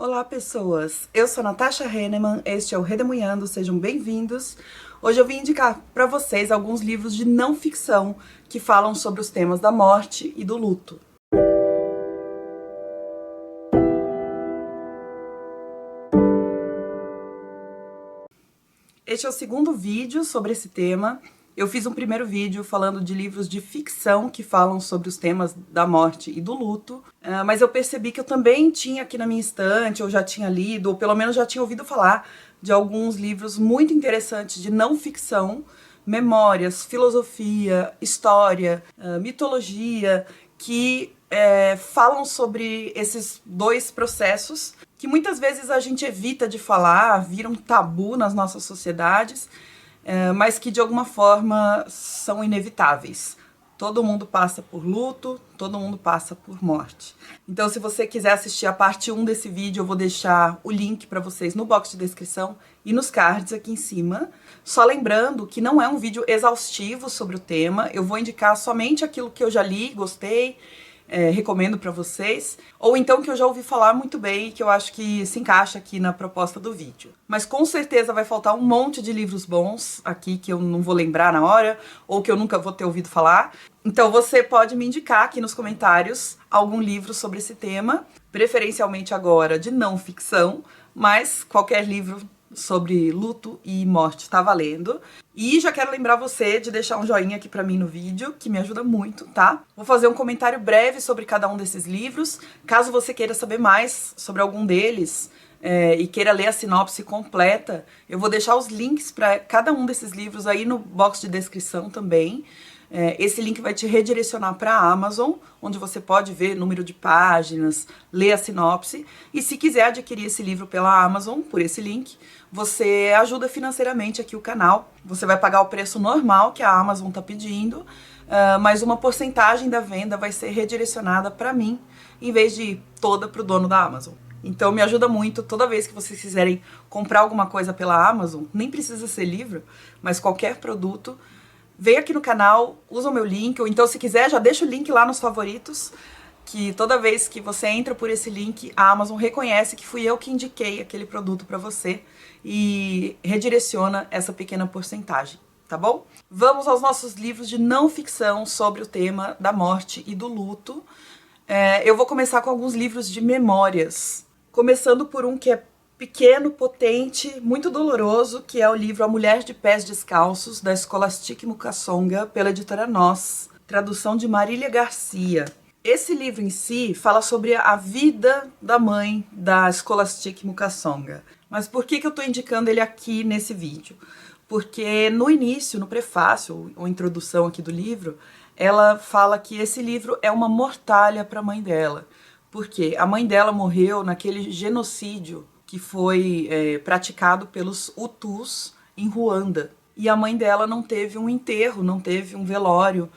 Olá, pessoas! Eu sou Natasha Henneman, este é o Redemoinhando, sejam bem-vindos. Hoje eu vim indicar para vocês alguns livros de não ficção que falam sobre os temas da morte e do luto. Este é o segundo vídeo sobre esse tema. Eu fiz um primeiro vídeo falando de livros de ficção que falam sobre os temas da morte e do luto, mas eu percebi que eu também tinha aqui na minha estante, ou já tinha lido, ou pelo menos já tinha ouvido falar de alguns livros muito interessantes de não ficção, memórias, filosofia, história, mitologia, que falam sobre esses dois processos que muitas vezes a gente evita de falar, vira um tabu nas nossas sociedades, mas que de alguma forma são inevitáveis. Todo mundo passa por luto, todo mundo passa por morte. Então, se você quiser assistir a parte 1 desse vídeo, eu vou deixar o link para vocês no box de descrição e nos cards aqui em cima. Só lembrando que não é um vídeo exaustivo sobre o tema, eu vou indicar somente aquilo que eu já li, gostei, recomendo para vocês, ou então que eu já ouvi falar muito bem e que eu acho que se encaixa aqui na proposta do vídeo. Mas com certeza vai faltar um monte de livros bons aqui que eu não vou lembrar na hora, ou que eu nunca vou ter ouvido falar. Então você pode me indicar aqui nos comentários algum livro sobre esse tema, preferencialmente agora de não ficção, mas qualquer livro sobre luto e morte tá valendo. E já quero lembrar você de deixar um joinha aqui pra mim no vídeo, que me ajuda muito, tá? Vou fazer um comentário breve sobre cada um desses livros. Caso você queira saber mais sobre algum deles e queira ler a sinopse completa, eu vou deixar os links para cada um desses livros aí no box de descrição também. Esse link vai te redirecionar para a Amazon, onde você pode ver número de páginas, ler a sinopse. E se quiser adquirir esse livro pela Amazon, por esse link, você ajuda financeiramente aqui o canal. Você vai pagar o preço normal que a Amazon está pedindo, mas uma porcentagem da venda vai ser redirecionada para mim, em vez de ir toda para o dono da Amazon. Então me ajuda muito toda vez que vocês quiserem comprar alguma coisa pela Amazon, nem precisa ser livro, mas qualquer produto, vem aqui no canal, usa o meu link, ou então se quiser já deixa o link lá nos favoritos, que toda vez que você entra por esse link, a Amazon reconhece que fui eu que indiquei aquele produto para você e redireciona essa pequena porcentagem, tá bom? Vamos aos nossos livros de não ficção sobre o tema da morte e do luto. Eu vou começar com alguns livros de memórias, começando por um que é pequeno, potente, muito doloroso, que é o livro A Mulher de Pés Descalços, da Scholastic Mukasonga, pela editora Nós, tradução de Marília Garcia. Esse livro em si fala sobre a vida da mãe da Scholastic Mukasonga. Mas por que eu estou indicando ele aqui nesse vídeo? Porque no início, no prefácio, ou introdução aqui do livro, ela fala que esse livro é uma mortalha para a mãe dela. Porque a mãe dela morreu naquele genocídio que foi praticado pelos Hutus em Ruanda. E a mãe dela não teve um enterro, não teve um velório,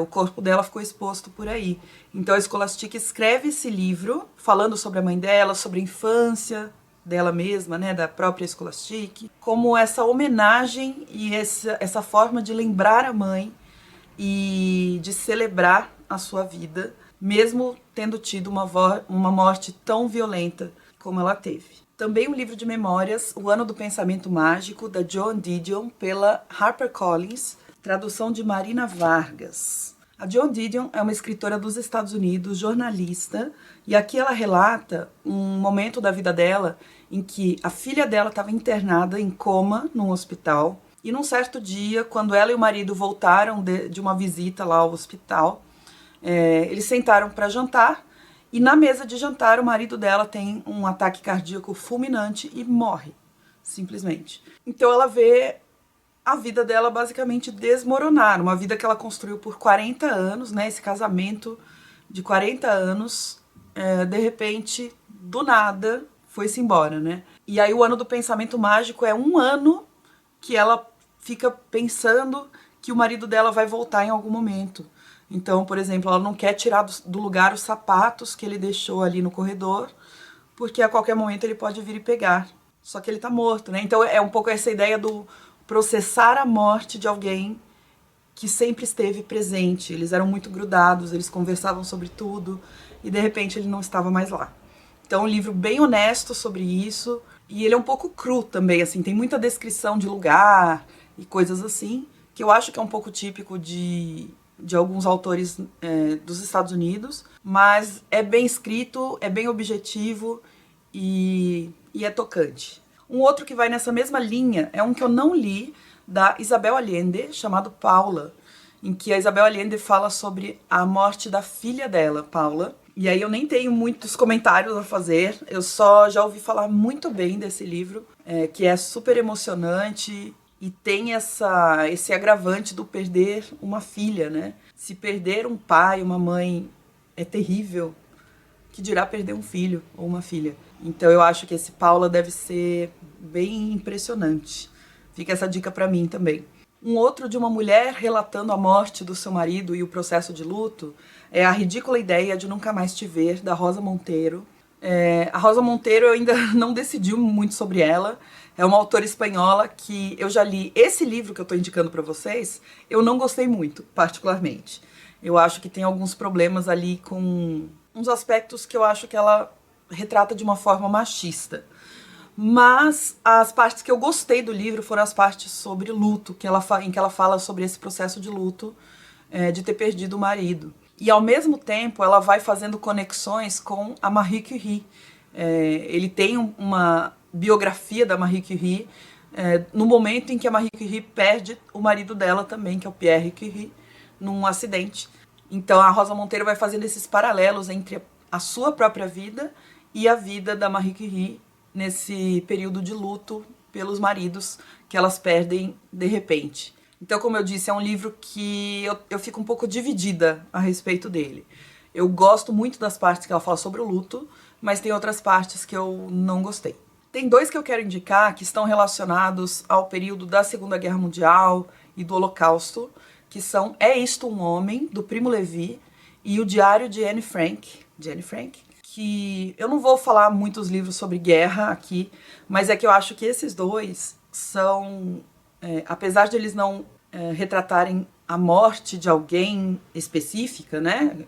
o corpo dela ficou exposto por aí. Então a Scholastic escreve esse livro falando sobre a mãe dela, sobre a infância dela mesma, né, da própria Scholastic, como essa homenagem e essa forma de lembrar a mãe e de celebrar a sua vida, mesmo tendo tido uma morte tão violenta como ela teve. Também um livro de memórias, O Ano do Pensamento Mágico, da Joan Didion, pela HarperCollins, tradução de Marina Vargas. A Joan Didion é uma escritora dos Estados Unidos, jornalista, e aqui ela relata um momento da vida dela em que a filha dela estava internada em coma num hospital, e num certo dia, quando ela e o marido voltaram de uma visita lá ao hospital, eles sentaram para jantar, e na mesa de jantar, o marido dela tem um ataque cardíaco fulminante e morre, simplesmente. Então ela vê a vida dela basicamente desmoronar, uma vida que ela construiu por 40 anos, né? Esse casamento de 40 anos, de repente, do nada, foi-se embora, né? E aí o Ano do Pensamento Mágico é um ano que ela fica pensando que o marido dela vai voltar em algum momento. Então, por exemplo, ela não quer tirar do lugar os sapatos que ele deixou ali no corredor, porque a qualquer momento ele pode vir e pegar. Só que ele tá morto, né? Então é um pouco essa ideia do processar a morte de alguém que sempre esteve presente. Eles eram muito grudados, eles conversavam sobre tudo e de repente ele não estava mais lá. Então, é um livro bem honesto sobre isso. E ele é um pouco cru também, assim, tem muita descrição de lugar e coisas assim, que eu acho que é um pouco típico de alguns autores dos Estados Unidos, mas é bem escrito, é bem objetivo e é tocante. Um outro que vai nessa mesma linha é um que eu não li, da Isabel Allende, chamado Paula, em que a Isabel Allende fala sobre a morte da filha dela, Paula. E aí eu nem tenho muitos comentários a fazer, eu só já ouvi falar muito bem desse livro, que é super emocionante e tem esse agravante do perder uma filha, né? Se perder um pai, uma mãe é terrível, que dirá perder um filho ou uma filha. Então eu acho que esse Paula deve ser bem impressionante. Fica essa dica pra mim também. Um outro de uma mulher relatando a morte do seu marido e o processo de luto é A Ridícula Ideia de Nunca Mais Te Ver, da Rosa Monteiro. A Rosa Monteiro eu ainda não decidi muito sobre ela. É uma autora espanhola que eu já li. Esse livro que eu tô indicando pra vocês, eu não gostei muito, particularmente. Eu acho que tem alguns problemas ali com uns aspectos que eu acho que ela retrata de uma forma machista. Mas as partes que eu gostei do livro foram as partes sobre luto, em que ela fala sobre esse processo de luto, de ter perdido o marido. E ao mesmo tempo ela vai fazendo conexões com a Marie Curie. Ele tem uma biografia da Marie Curie no momento em que a Marie Curie perde o marido dela também, que é o Pierre Curie, num acidente. Então a Rosa Monteiro vai fazendo esses paralelos entre a sua própria vida e a vida da Marie Curie nesse período de luto pelos maridos que elas perdem de repente. Então, como eu disse, é um livro que eu fico um pouco dividida a respeito dele. Eu gosto muito das partes que ela fala sobre o luto, mas tem outras partes que eu não gostei. Tem dois que eu quero indicar que estão relacionados ao período da Segunda Guerra Mundial e do Holocausto, que são É Isto um Homem, do Primo Levi, e O Diário de Anne Frank, que eu não vou falar muitos livros sobre guerra aqui, mas é que eu acho que esses dois são, apesar de eles não retratarem a morte de alguém específica, né,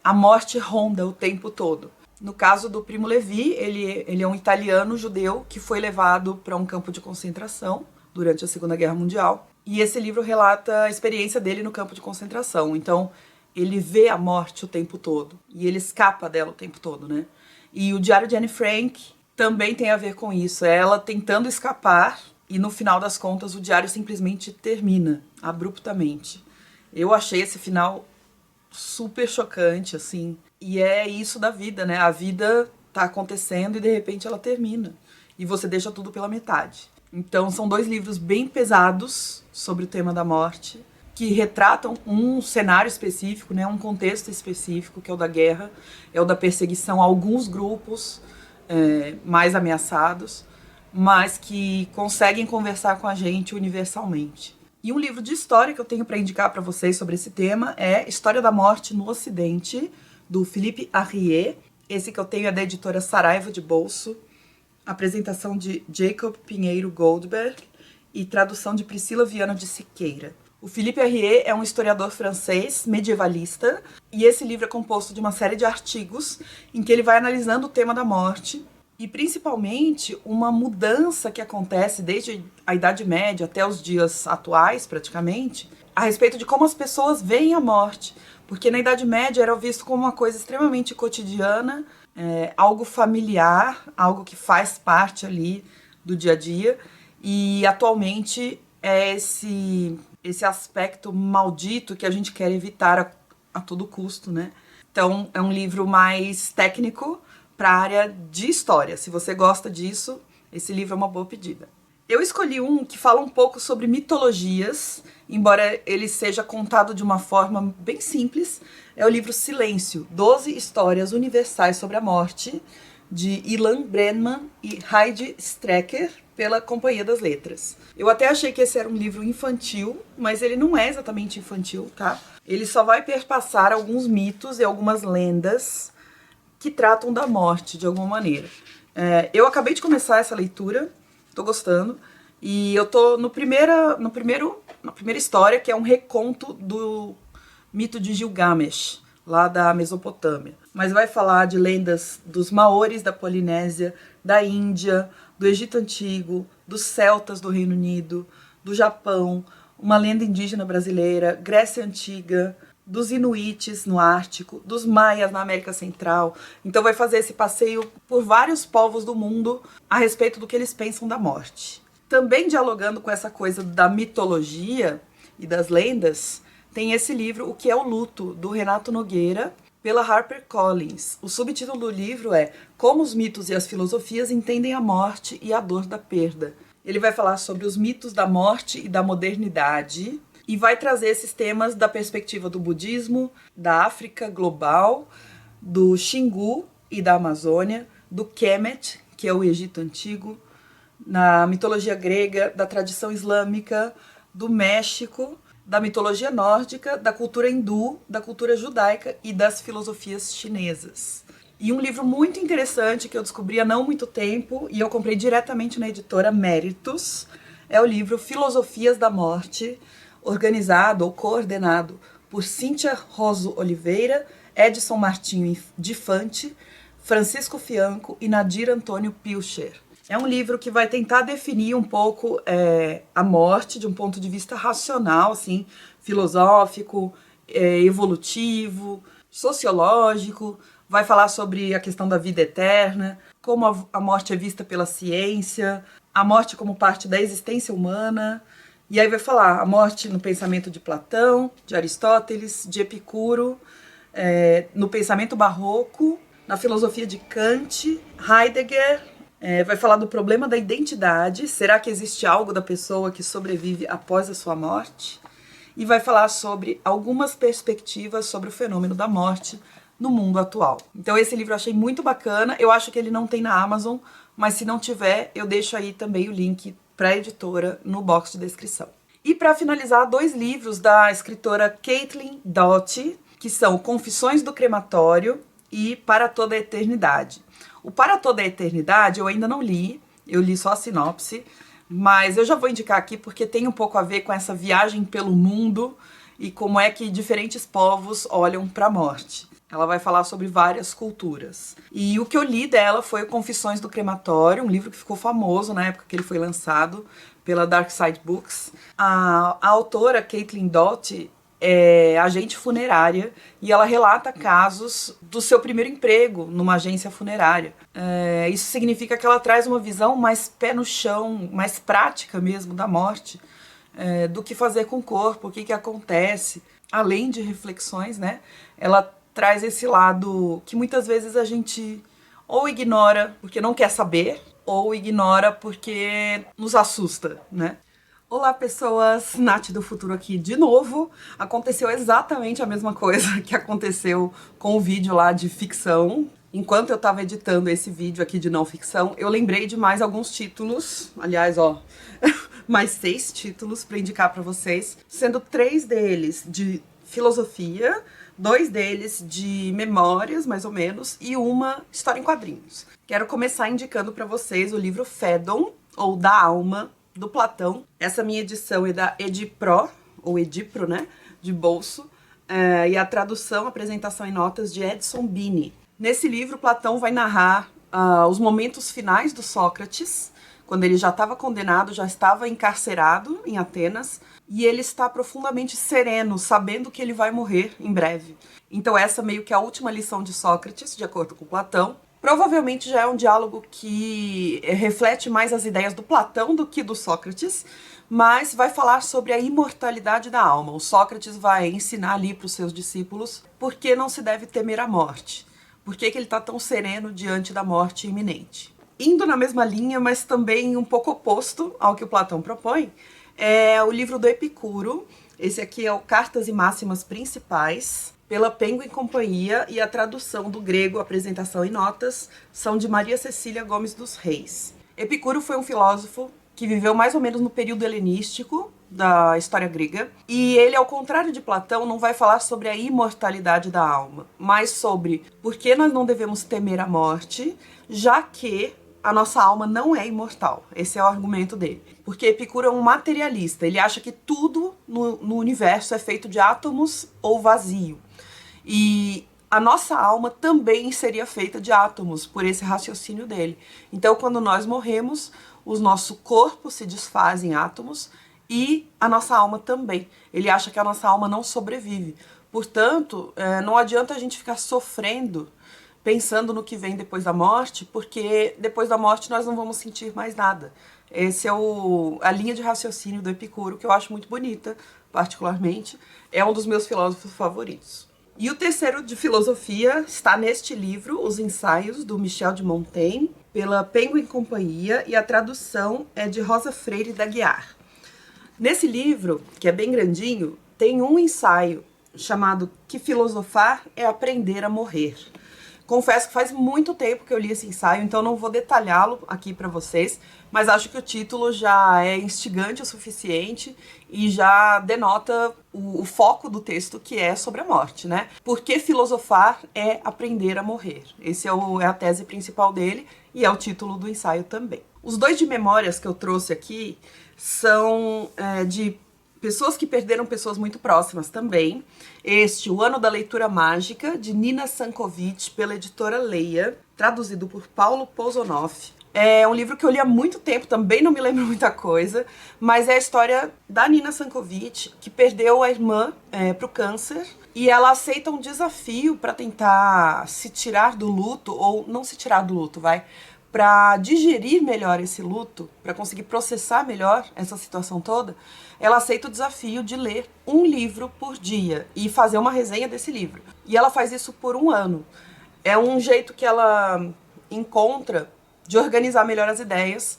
a morte ronda o tempo todo. No caso do Primo Levi, ele é um italiano judeu que foi levado para um campo de concentração durante a Segunda Guerra Mundial, e esse livro relata a experiência dele no campo de concentração. Então, ele vê a morte o tempo todo. E ele escapa dela o tempo todo, né? E o Diário de Anne Frank também tem a ver com isso. É ela tentando escapar e, no final das contas, o diário simplesmente termina, abruptamente. Eu achei esse final super chocante, assim. E é isso da vida, né? A vida tá acontecendo e, de repente, ela termina. E você deixa tudo pela metade. Então, são dois livros bem pesados sobre o tema da morte, que retratam um cenário específico, né, um contexto específico, que é o da guerra, é o da perseguição a alguns grupos mais ameaçados, mas que conseguem conversar com a gente universalmente. E um livro de história que eu tenho para indicar para vocês sobre esse tema é História da Morte no Ocidente, do Philippe Arrier. Esse que eu tenho é da editora Saraiva de Bolso, apresentação de Jacob Pinheiro Goldberg e tradução de Priscila Viana de Siqueira. O Philippe Arrier é um historiador francês medievalista e esse livro é composto de uma série de artigos em que ele vai analisando o tema da morte e principalmente uma mudança que acontece desde a Idade Média até os dias atuais, praticamente, a respeito de como as pessoas veem a morte. Porque na Idade Média era visto como uma coisa extremamente cotidiana, algo familiar, algo que faz parte ali do dia a dia, e atualmente é esse aspecto maldito que a gente quer evitar a todo custo, né? Então é um livro mais técnico para a área de história. Se você gosta disso, esse livro é uma boa pedida. Eu escolhi um que fala um pouco sobre mitologias, embora ele seja contado de uma forma bem simples. É o livro Silêncio, 12 Histórias Universais sobre a Morte, de Ilan Brenman e Heidi Strecker, pela Companhia das Letras. Eu até achei que esse era um livro infantil, mas ele não é exatamente infantil, tá? Ele só vai perpassar alguns mitos e algumas lendas que tratam da morte de alguma maneira. Eu acabei de começar essa leitura, tô gostando, e eu tô na primeira história, que é um reconto do mito de Gilgamesh, lá da Mesopotâmia. Mas vai falar de lendas dos maores da Polinésia, da Índia, do Egito Antigo, dos celtas do Reino Unido, do Japão, uma lenda indígena brasileira, Grécia Antiga, dos inuites no Ártico, dos maias na América Central. Então vai fazer esse passeio por vários povos do mundo a respeito do que eles pensam da morte. Também dialogando com essa coisa da mitologia e das lendas, tem esse livro, O que é o Luto, do Renato Nogueira, pela HarperCollins. O subtítulo do livro é Como os mitos e as filosofias entendem a morte e a dor da perda. Ele vai falar sobre os mitos da morte e da modernidade e vai trazer esses temas da perspectiva do budismo, da África global, do Xingu e da Amazônia, do Kemet, que é o Egito Antigo, na mitologia grega, da tradição islâmica, do México, da mitologia nórdica, da cultura hindu, da cultura judaica e das filosofias chinesas. E um livro muito interessante que eu descobri há não muito tempo e eu comprei diretamente na editora Méritos é o livro Filosofias da Morte, organizado ou coordenado por Cíntia Roso Oliveira, Edson Martinho de Fante, Francisco Fianco e Nadir Antônio Pilcher. É um livro que vai tentar definir um pouco a morte de um ponto de vista racional, assim, filosófico, evolutivo, sociológico. Vai falar sobre a questão da vida eterna, como a morte é vista pela ciência, a morte como parte da existência humana. E aí vai falar a morte no pensamento de Platão, de Aristóteles, de Epicuro, no pensamento barroco, na filosofia de Kant, Heidegger. Vai falar do problema da identidade. Será que existe algo da pessoa que sobrevive após a sua morte? E vai falar sobre algumas perspectivas sobre o fenômeno da morte no mundo atual. Então esse livro eu achei muito bacana. Eu acho que ele não tem na Amazon, mas se não tiver, eu deixo aí também o link para a editora no box de descrição. E para finalizar, 2 livros da escritora Caitlin Doughty, que são Confissões do Crematório e Para Toda a Eternidade. O Para Toda a Eternidade eu ainda não li, eu li só a sinopse, mas eu já vou indicar aqui porque tem um pouco a ver com essa viagem pelo mundo e como é que diferentes povos olham para a morte. Ela vai falar sobre várias culturas. E o que eu li dela foi o Confissões do Crematório, um livro que ficou famoso na época que ele foi lançado pela Dark Side Books. A autora, Caitlin Doughty, é agente funerária e ela relata casos do seu primeiro emprego numa agência funerária. Isso significa que ela traz uma visão mais pé no chão, mais prática mesmo da morte, do que fazer com o corpo, o que acontece. Além de reflexões, né? Ela traz esse lado que muitas vezes a gente ou ignora porque não quer saber, ou ignora porque nos assusta, né? Olá pessoas, Nath do Futuro aqui de novo. Aconteceu exatamente a mesma coisa que aconteceu com o vídeo lá de ficção. Enquanto eu tava editando esse vídeo aqui de não ficção, eu lembrei de mais alguns títulos, aliás, ó, mais 6 títulos para indicar para vocês, sendo 3 deles de filosofia, 2 deles de memórias, mais ou menos, e uma história em quadrinhos. Quero começar indicando para vocês o livro Fédon, ou Da Alma, do Platão. Essa minha edição é da Edipro, ou Edipro, né, de bolso, e a tradução, apresentação e notas de Edson Bini. Nesse livro, Platão vai narrar os momentos finais do Sócrates, quando ele já estava condenado, já estava encarcerado em Atenas, e ele está profundamente sereno, sabendo que ele vai morrer em breve. Então essa meio que é a última lição de Sócrates, de acordo com Platão. Provavelmente já é um diálogo que reflete mais as ideias do Platão do que do Sócrates, mas vai falar sobre a imortalidade da alma. O Sócrates vai ensinar ali para os seus discípulos por que não se deve temer a morte, por que ele está tão sereno diante da morte iminente. Indo na mesma linha, mas também um pouco oposto ao que o Platão propõe, é o livro do Epicuro. Esse aqui é o Cartas e Máximas Principais, pela Penguin Companhia, e a tradução do grego, apresentação e notas, são de Maria Cecília Gomes dos Reis. Epicuro foi um filósofo que viveu mais ou menos no período helenístico da história grega, e ele, ao contrário de Platão, não vai falar sobre a imortalidade da alma, mas sobre por que nós não devemos temer a morte, já que a nossa alma não é imortal. Esse é o argumento dele. Porque Epicuro é um materialista, ele acha que tudo no universo é feito de átomos ou vazio. E a nossa alma também seria feita de átomos, por esse raciocínio dele. Então, quando nós morremos, o nosso corpo se desfaz em átomos e a nossa alma também. Ele acha que a nossa alma não sobrevive. Portanto, não adianta a gente ficar sofrendo, pensando no que vem depois da morte, porque depois da morte nós não vamos sentir mais nada. Esse é a linha de raciocínio do Epicuro, que eu acho muito bonita, particularmente. É um dos meus filósofos favoritos. E o terceiro de filosofia está neste livro, Os Ensaios, do Michel de Montaigne, pela Penguin Companhia, e a tradução é de Rosa Freire da Guiar. Nesse livro, que é bem grandinho, tem um ensaio chamado Que Filosofar é Aprender a Morrer. Confesso que faz muito tempo que eu li esse ensaio, então não vou detalhá-lo aqui para vocês, mas acho que o título já é instigante o suficiente e já denota o foco do texto, que é sobre a morte, né? Porque filosofar é aprender a morrer. Esse é a tese principal dele e é o título do ensaio também. Os dois de memórias que eu trouxe aqui são de pessoas que perderam pessoas muito próximas também. O Ano da Leitura Mágica, de Nina Sankovic, pela editora Leia, traduzido por Paulo Pozonoff. É um livro que eu li há muito tempo, também não me lembro muita coisa, mas é a história da Nina Sankovic, que perdeu a irmã pro câncer, e ela aceita um desafio para tentar se tirar do luto, ou não se tirar do luto, para digerir melhor esse luto, para conseguir processar melhor essa situação toda. Ela aceita o desafio de ler um livro por dia e fazer uma resenha desse livro. E ela faz isso por 1 ano. É um jeito que ela encontra de organizar melhor as ideias.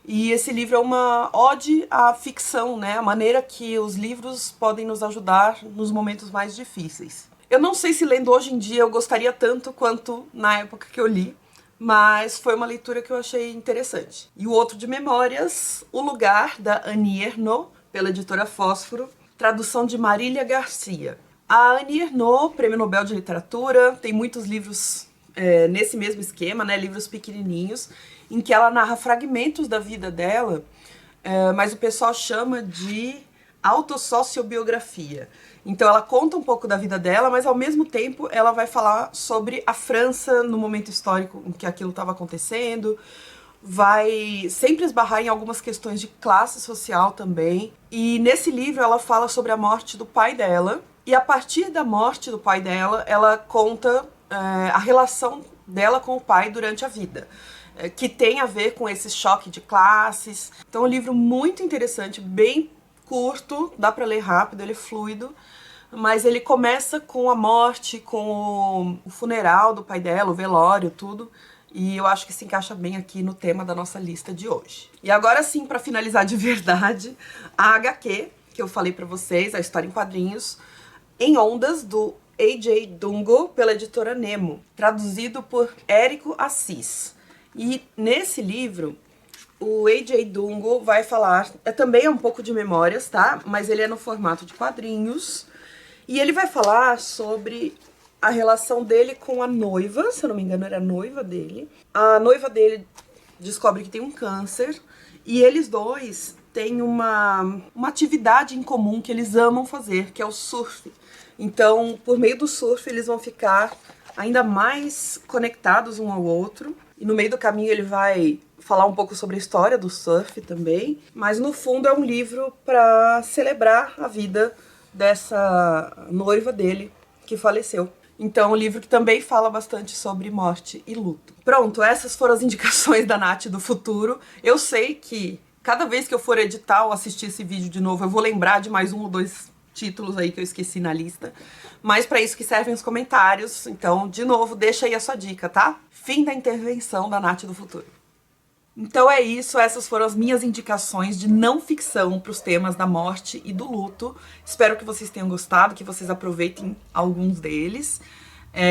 E esse livro é uma ode à ficção, né? A maneira que os livros podem nos ajudar nos momentos mais difíceis. Eu não sei se lendo hoje em dia eu gostaria tanto quanto na época que eu li, mas foi uma leitura que eu achei interessante. E o outro de memórias, O Lugar, da Annie Ernaux, pela editora Fósforo, tradução de Marília Garcia. A Annie Ernaux, Prêmio Nobel de Literatura, tem muitos livros nesse mesmo esquema, né, livros pequenininhos, em que ela narra fragmentos da vida dela, mas o pessoal chama de autossociobiografia. Então ela conta um pouco da vida dela, mas ao mesmo tempo ela vai falar sobre a França no momento histórico em que aquilo estava acontecendo, vai sempre esbarrar em algumas questões de classe social também. E nesse livro ela fala sobre a morte do pai dela, e a partir da morte do pai dela, ela conta a relação dela com o pai durante a vida, que tem a ver com esse choque de classes. Então é um livro muito interessante, bem curto, dá para ler rápido, ele é fluido, mas ele começa com a morte, com o funeral do pai dela, o velório, tudo, e eu acho que se encaixa bem aqui no tema da nossa lista de hoje. E agora sim, para finalizar de verdade, a HQ, que eu falei para vocês, a história em quadrinhos, Em Ondas, do A.J. Dungo, pela editora Nemo, traduzido por Érico Assis. E nesse livro, o A.J. Dungo vai falar, também é um pouco de memórias, tá? Mas ele é no formato de quadrinhos. E ele vai falar sobre a relação dele com a noiva, se eu não me engano era a noiva dele. A noiva dele descobre que tem um câncer e eles dois têm uma atividade em comum que eles amam fazer, que é o surf. Então, por meio do surf, eles vão ficar ainda mais conectados um ao outro. E no meio do caminho ele vai falar um pouco sobre a história do surf também. Mas no fundo é um livro para celebrar a vida dessa noiva dele que faleceu. Então, um livro que também fala bastante sobre morte e luto. Pronto, essas foram as indicações da Nath do futuro. Eu sei que cada vez que eu for editar ou assistir esse vídeo de novo, eu vou lembrar de mais 1 ou 2 títulos aí que eu esqueci na lista. Mas para isso que servem os comentários. Então, de novo, deixa aí a sua dica, tá? Fim da intervenção da Nath do futuro. Então é isso, essas foram as minhas indicações de não ficção para os temas da morte e do luto. Espero que vocês tenham gostado, que vocês aproveitem alguns deles.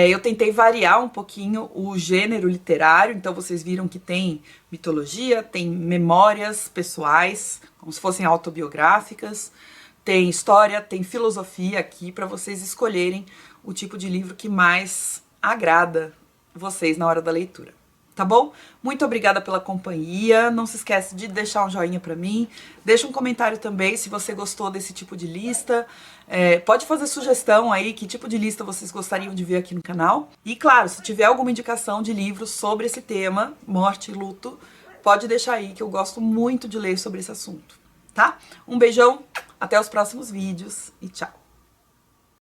Eu tentei variar um pouquinho o gênero literário, então vocês viram que tem mitologia, tem memórias pessoais, como se fossem autobiográficas, tem história, tem filosofia aqui para vocês escolherem o tipo de livro que mais agrada vocês na hora da leitura. tá bom? Muito obrigada pela companhia, não se esquece de deixar um joinha pra mim, deixa um comentário também se você gostou desse tipo de lista, pode fazer sugestão aí, que tipo de lista vocês gostariam de ver aqui no canal, e claro, se tiver alguma indicação de livros sobre esse tema, morte e luto, pode deixar aí que eu gosto muito de ler sobre esse assunto, tá? Um beijão, até os próximos vídeos e tchau!